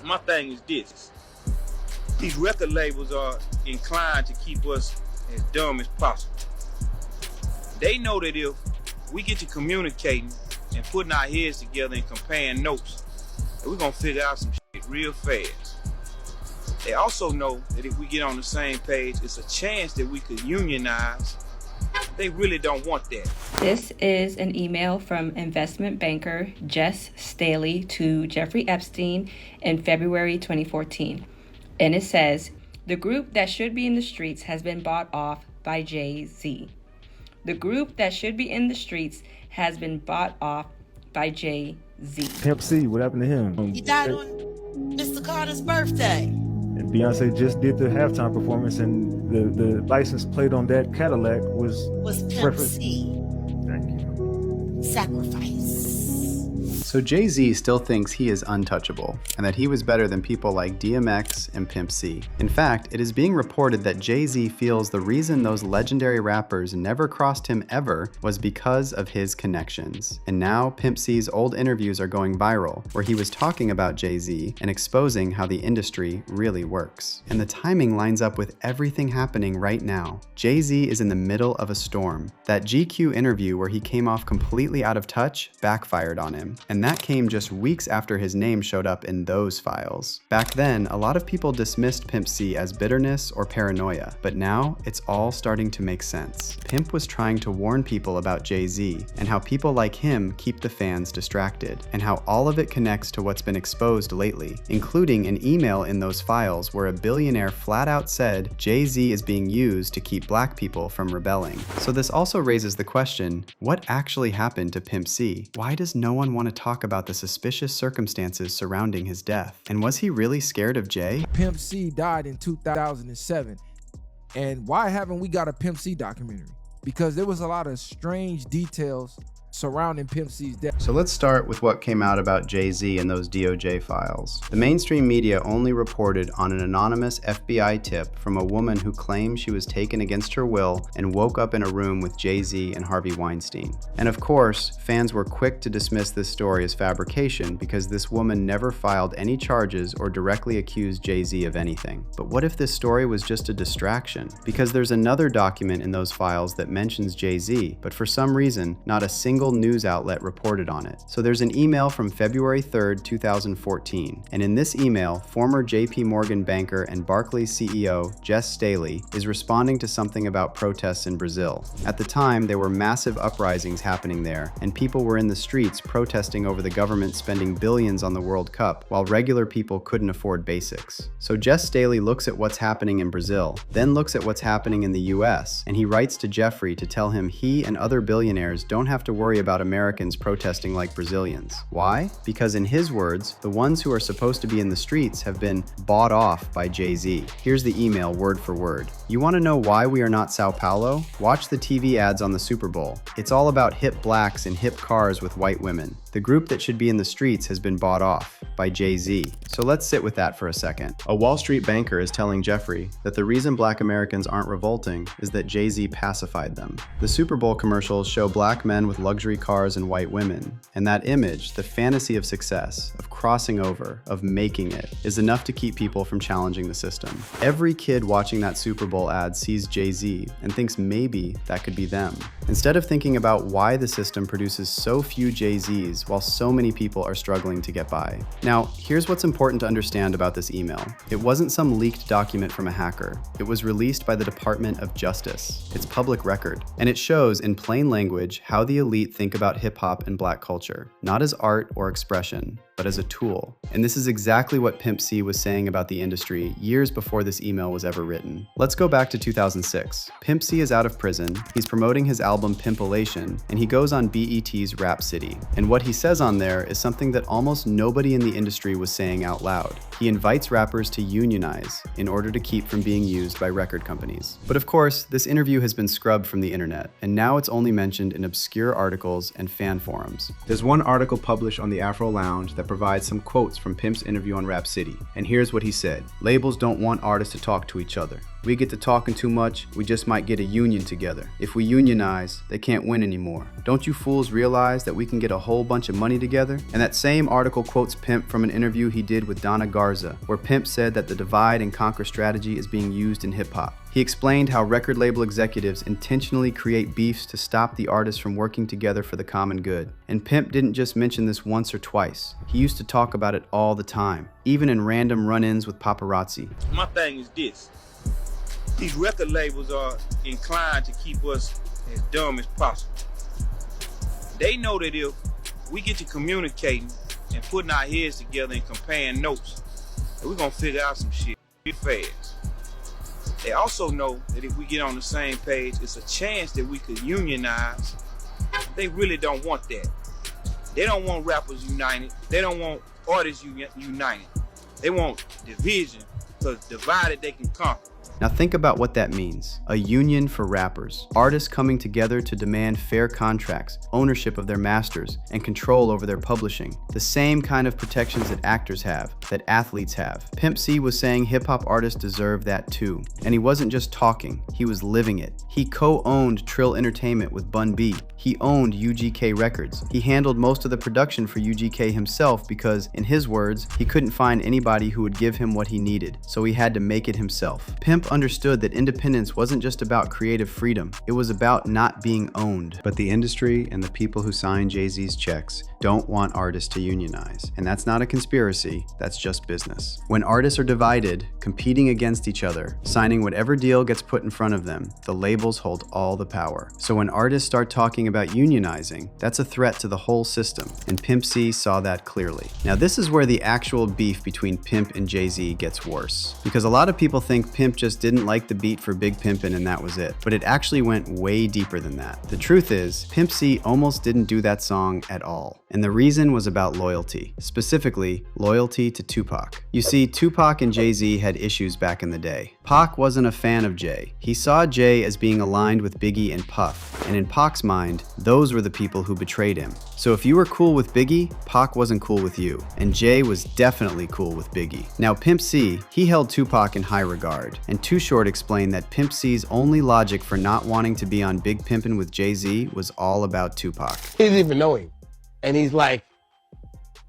My thing is this. These record labels are inclined to keep us as dumb as possible. They know that if we get to communicating and putting our heads together and comparing notes, that we're gonna figure out some shit real fast. They also know that if we get on the same page, it's a chance that we could unionize. They really don't want that. This is an email from investment banker Jess Staley to Jeffrey Epstein in February 2014. And it says, the group that should be in the streets has been bought off by Jay-Z. The group that should be in the streets has been bought off by Jay-Z. Pimp C, what happened to him? He died on Mr. Carter's birthday. And Beyonce just did the halftime performance, and the license plate on that Cadillac was Pimp C. Thank you. Sacrifice. So Jay-Z still thinks he is untouchable, and that he was better than people like DMX and Pimp C. In fact, it is being reported that Jay-Z feels the reason those legendary rappers never crossed him ever was because of his connections. And now Pimp C's old interviews are going viral, where he was talking about Jay-Z and exposing how the industry really works. And the timing lines up with everything happening right now. Jay-Z is in the middle of a storm. That GQ interview where he came off completely out of touch backfired on him. And that came just weeks after his name showed up in those files. Back then, a lot of people dismissed Pimp C as bitterness or paranoia, but now it's all starting to make sense. Pimp was trying to warn people about Jay-Z and how people like him keep the fans distracted, and how all of it connects to what's been exposed lately, including an email in those files where a billionaire flat out said Jay-Z is being used to keep black people from rebelling. So this also raises the question, what actually happened to Pimp C? Why does no one want to talk about the suspicious circumstances surrounding his death? And was he really scared of Jay? Pimp C died in 2007. And why haven't we got a Pimp C documentary? Because there was a lot of strange details surrounding Pimp C's death. So let's start with what came out about Jay-Z in those DOJ files. The mainstream media only reported on an anonymous FBI tip from a woman who claimed she was taken against her will and woke up in a room with Jay-Z and Harvey Weinstein. And of course, fans were quick to dismiss this story as fabrication because this woman never filed any charges or directly accused Jay-Z of anything. But what if this story was just a distraction? Because there's another document in those files that mentions Jay-Z, but for some reason, not a single news outlet reported on it. So there's an email from February 3rd, 2014. And in this email, former JP Morgan banker and Barclays CEO Jess Staley is responding to something about protests in Brazil. At the time, there were massive uprisings happening there, and people were in the streets protesting over the government spending billions on the World Cup, while regular people couldn't afford basics. So Jess Staley looks at what's happening in Brazil, then looks at what's happening in the US, and he writes to Jeffrey to tell him he and other billionaires don't have to worry about Americans protesting like Brazilians. Why? Because in his words, the ones who are supposed to be in the streets have been bought off by Jay-Z. Here's the email word for word. You want to know why we are not Sao Paulo? Watch the TV ads on the Super Bowl. It's all about hip blacks in hip cars with white women. The group that should be in the streets has been bought off by Jay-Z. So let's sit with that for a second. A Wall Street banker is telling Jeffrey that the reason black Americans aren't revolting is that Jay-Z pacified them. The Super Bowl commercials show black men with luxury cars and white women, and that image, the fantasy of success, of crossing over, of making it, is enough to keep people from challenging the system. Every kid watching that Super Bowl ad sees Jay-Z and thinks maybe that could be them. Instead of thinking about why the system produces so few Jay-Z's while so many people are struggling to get by. Now, here's what's important to understand about this email. It wasn't some leaked document from a hacker. It was released by the Department of Justice. It's public record. And it shows in plain language how the elite think about hip-hop and black culture, not as art or expression, but as a tool. And this is exactly what Pimp C was saying about the industry years before this email was ever written. Let's go back to 2006. Pimp C is out of prison, he's promoting his album Pimpalation, and he goes on BET's Rap City. And what he says on there is something that almost nobody in the industry was saying out loud. He invites rappers to unionize in order to keep from being used by record companies. But of course, this interview has been scrubbed from the internet, and now it's only mentioned in obscure articles and fan forums. There's one article published on the Afro Lounge that provides some quotes from Pimp's interview on Rap City, and here's what he said. Labels don't want artists to talk to each other. We get to talking too much, we just might get a union together. If we unionize, they can't win anymore. Don't you fools realize that we can get a whole bunch of money together? And that same article quotes Pimp from an interview he did with Donna Garza, where Pimp said that the divide and conquer strategy is being used in hip-hop. He explained how record label executives intentionally create beefs to stop the artists from working together for the common good. And Pimp didn't just mention this once or twice. He used to talk about it all the time, even in random run-ins with paparazzi. My thing is this. These record labels are inclined to keep us as dumb as possible. They know that if we get to communicating and putting our heads together and comparing notes, that we're gonna figure out some shit fast. They also know that if we get on the same page, it's a chance that we could unionize. They really don't want that. They don't want rappers united. They don't want artists united. They want division, because divided they can conquer. Now think about what that means. A union for rappers. Artists coming together to demand fair contracts, ownership of their masters, and control over their publishing. The same kind of protections that actors have, that athletes have. Pimp C was saying hip-hop artists deserve that too. And he wasn't just talking, he was living it. He co-owned Trill Entertainment with Bun B. He owned UGK Records. He handled most of the production for UGK himself because, in his words, he couldn't find anybody who would give him what he needed, so he had to make it himself. Pimp understood that independence wasn't just about creative freedom, it was about not being owned. But the industry and the people who sign Jay-Z's checks don't want artists to unionize. And that's not a conspiracy, that's just business. When artists are divided, competing against each other, signing whatever deal gets put in front of them, the labels hold all the power. So when artists start talking about unionizing, that's a threat to the whole system, and Pimp C saw that clearly. Now this is where the actual beef between Pimp and Jay-Z gets worse, because a lot of people think Pimp just didn't like the beat for Big Pimpin' and that was it, but it actually went way deeper than that. The truth is, Pimp C almost didn't do that song at all, and the reason was about loyalty, specifically loyalty to Tupac. You see, Tupac and Jay-Z had issues back in the day. Pac wasn't a fan of Jay. He saw Jay as being aligned with Biggie and Puff, and in Pac's mind, those were the people who betrayed him. So if you were cool with Biggie, Pac wasn't cool with you, and Jay was definitely cool with Biggie. Now Pimp C, he held Tupac in high regard, and Too Short explained that Pimp C's only logic for not wanting to be on Big Pimpin' with Jay-Z was all about Tupac. He didn't even know him, and he's like,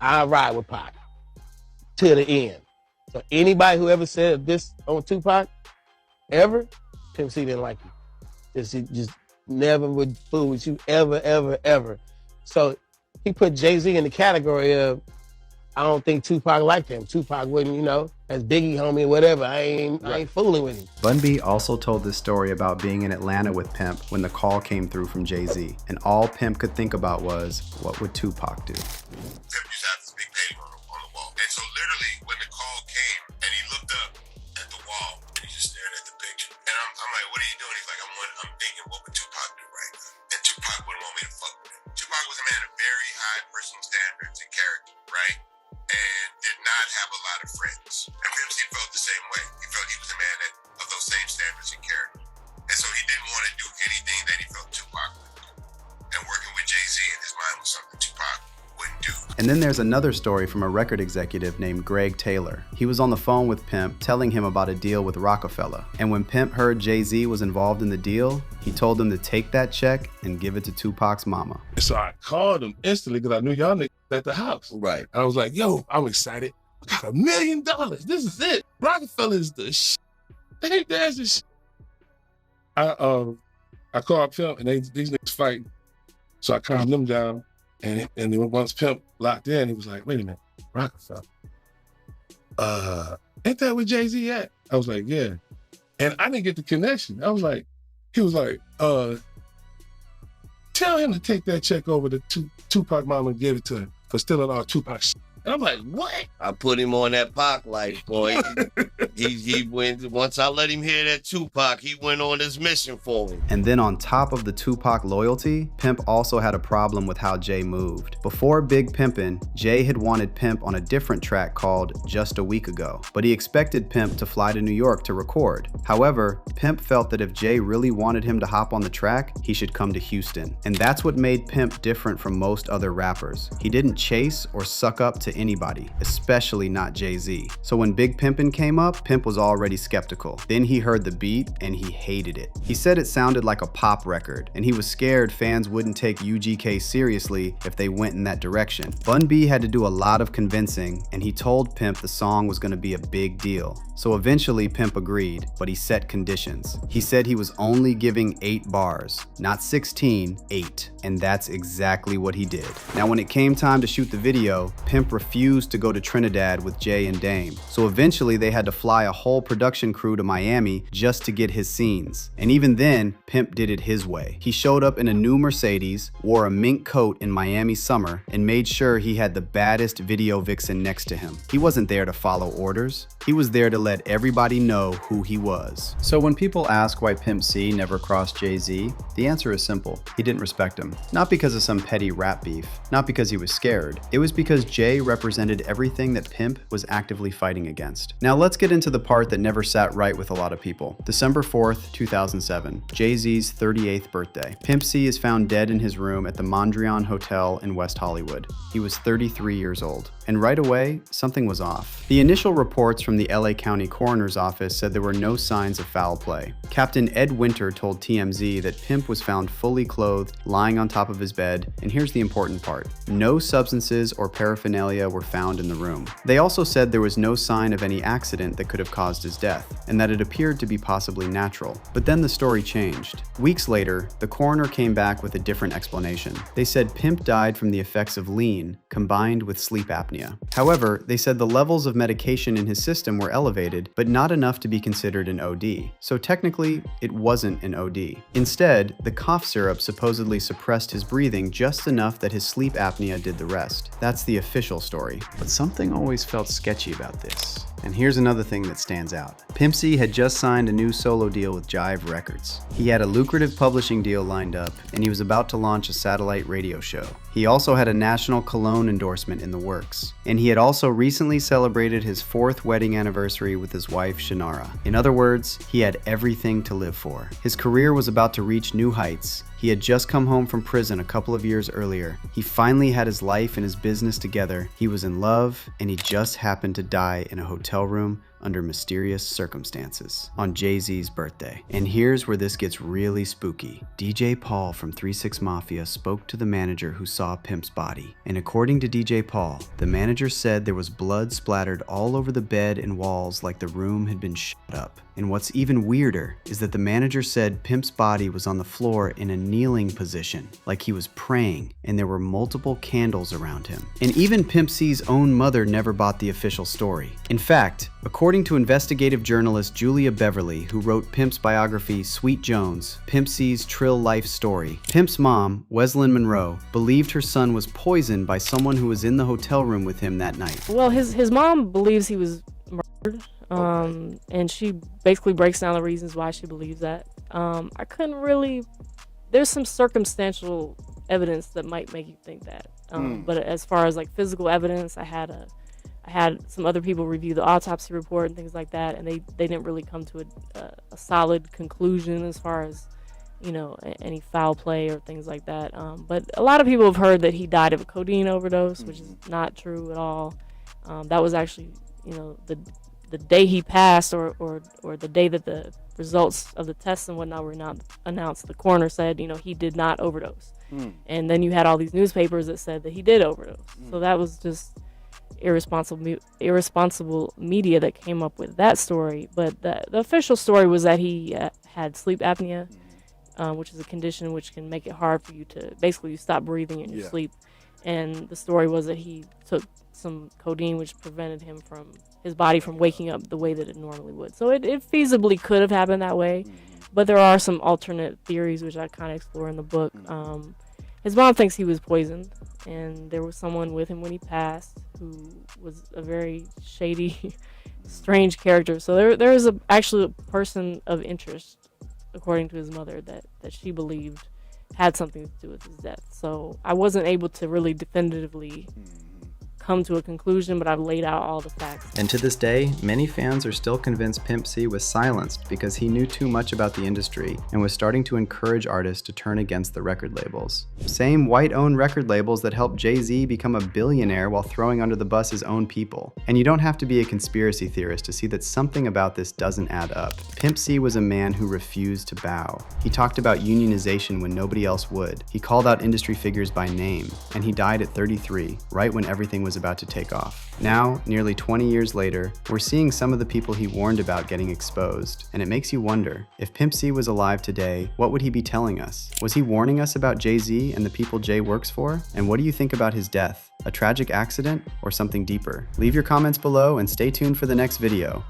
I'll ride with Pac till the end. So anybody who ever said this on Tupac, ever, Pimp C didn't like you. He just never would fool with you, ever, ever, ever. So he put Jay-Z in the category of, I don't think Tupac liked him. Tupac wouldn't, as Biggie homie or whatever, I ain't fooling with him. Bun B also told this story about being in Atlanta with Pimp when the call came through from Jay-Z, and all Pimp could think about was, what would Tupac do? Pimp used to have this big painting on the wall. And so literally when the call came and he looked up at the wall and he just stared at the picture. And I'm like, what are you doing? He's like, I'm thinking, what would Tupac do right now? And Tupac wouldn't want me to fuck with him. Tupac was a man of very high personal standards and character, right? And did not have a lot of friends. And Pimp C felt the same way. He felt he was a man of those same standards and character. And so he didn't want to do anything that he felt Tupac would do. And working with Jay-Z in his mind was something Tupac wouldn't do. And then there's another story from a record executive named Greg Taylor. He was on the phone with Pimp telling him about a deal with Rockefeller. And when Pimp heard Jay-Z was involved in the deal, he told him to take that check and give it to Tupac's mama. So I called him instantly because I knew y'all niggas at the house. Right. I was like, yo, I'm excited. I got $1 million. This is it. Rockefeller is the shit. Hey, there's the shit. I called Pimp and these niggas fighting. So I calmed them down. And then once Pimp locked in, he was like, wait a minute, Rockefeller. Ain't that where Jay-Z at? I was like, yeah. And I didn't get the connection. He was like, tell him to take that check over to Tupac mama and give it to him for stealing all Tupac shit. And I'm like, what? I put him on that Pac life, boy. he went, once I let him hear that Tupac, he went on his mission for me. And then on top of the Tupac loyalty, Pimp also had a problem with how Jay moved. Before Big Pimpin', Jay had wanted Pimp on a different track called Just a Week Ago, but he expected Pimp to fly to New York to record. However, Pimp felt that if Jay really wanted him to hop on the track, he should come to Houston. And that's what made Pimp different from most other rappers. He didn't chase or suck up to anybody, especially not Jay-Z. So when Big Pimpin' came up, Pimp was already skeptical. Then he heard the beat and he hated it. He said it sounded like a pop record, and he was scared fans wouldn't take UGK seriously if they went in that direction. Bun B had to do a lot of convincing, and he told Pimp the song was going to be a big deal. So eventually Pimp agreed, but he set conditions. He said he was only giving 8 bars, not 16, 8. And that's exactly what he did. Now when it came time to shoot the video, Pimp refused to go to Trinidad with Jay and Dame. So eventually they had to fly a whole production crew to Miami just to get his scenes. And even then, Pimp did it his way. He showed up in a new Mercedes, wore a mink coat in Miami summer, and made sure he had the baddest video vixen next to him. He wasn't there to follow orders. He was there to let everybody know who he was. So when people ask why Pimp C never crossed Jay-Z, the answer is simple. He didn't respect him. Not because of some petty rap beef, not because he was scared. It was because Jay represented everything that Pimp was actively fighting against. Now let's get into the part that never sat right with a lot of people. December 4th, 2007, Jay-Z's 38th birthday. Pimp C is found dead in his room at the Mondrian Hotel in West Hollywood. He was 33 years old. And right away, something was off. The initial reports from the LA County Coroner's Office said there were no signs of foul play. Captain Ed Winter told TMZ that Pimp was found fully clothed, lying on top of his bed, and here's the important part. No substances or paraphernalia were found in the room. They also said there was no sign of any accident that could have caused his death, and that it appeared to be possibly natural. But then the story changed. Weeks later, the coroner came back with a different explanation. They said Pimp died from the effects of lean combined with sleep apnea. However, they said the levels of medication in his system were elevated, but not enough to be considered an OD. So technically, it wasn't an OD. Instead, the cough syrup supposedly suppressed his breathing just enough that his sleep apnea did the rest. That's the official story. But something always felt sketchy about this. And here's another thing that stands out. Pimp C had just signed a new solo deal with Jive Records. He had a lucrative publishing deal lined up, and he was about to launch a satellite radio show. He also had a national cologne endorsement in the works. And he had also recently celebrated his 4th wedding anniversary with his wife, Shannara. In other words, he had everything to live for. His career was about to reach new heights. He had just come home from prison a couple of years earlier. He finally had his life and his business together. He was in love, and he just happened to die in a hotel room under mysterious circumstances on Jay-Z's birthday. And here's where this gets really spooky. DJ Paul from 3 6 Mafia spoke to the manager who saw Pimp's body. And according to DJ Paul, the manager said there was blood splattered all over the bed and walls like the room had been shut up. And what's even weirder is that the manager said Pimp's body was on the floor in a kneeling position, like he was praying, and there were multiple candles around him. And even Pimp C's own mother never bought the official story. In fact, according to investigative journalist Julia Beverly, who wrote Pimp's biography Sweet Jones, Pimp C's Trill Life Story, Pimp's mom, Weslyn Monroe, believed her son was poisoned by someone who was in the hotel room with him that night. Well, his mom believes he was murdered. And she basically breaks down the reasons why she believes that. I couldn't really, there's some circumstantial evidence that might make you think that. But as far as like physical evidence, I had some other people review the autopsy report and things like that, and they didn't really come to a solid conclusion as far as, you know, any foul play or things like that. But a lot of people have heard that he died of a codeine overdose, which is not true at all. That was actually, you know, the day he passed, or the day that the results of the tests and whatnot were not announced, the coroner said, you know, he did not overdose. And then you had all these newspapers that said that he did overdose. So that was just irresponsible media that came up with that story. But the official story was that he had sleep apnea, which is a condition which can make it hard for you to, basically you stop breathing in your sleep. And the story was that he took some codeine, which prevented his body from waking up the way that it normally would. So it feasibly could have happened that way, but there are some alternate theories which I kind of explore in the book. His mom thinks he was poisoned, and there was someone with him when he passed who was a very shady, strange character. So there is actually a person of interest, according to his mother, that she believed had something to do with his death. So I wasn't able to really definitively come to a conclusion, but I've laid out all the facts. And to this day, many fans are still convinced Pimp C was silenced because he knew too much about the industry and was starting to encourage artists to turn against the record labels. Same white-owned record labels that helped Jay-Z become a billionaire while throwing under the bus his own people. And you don't have to be a conspiracy theorist to see that something about this doesn't add up. Pimp C was a man who refused to bow. He talked about unionization when nobody else would. He called out industry figures by name, and he died at 33, right when everything was about to take off. Now, nearly 20 years later, we're seeing some of the people he warned about getting exposed, and it makes you wonder, if Pimp C was alive today, what would he be telling us? Was he warning us about Jay-Z and the people Jay works for? And what do you think about his death? A tragic accident or something deeper? Leave your comments below and stay tuned for the next video.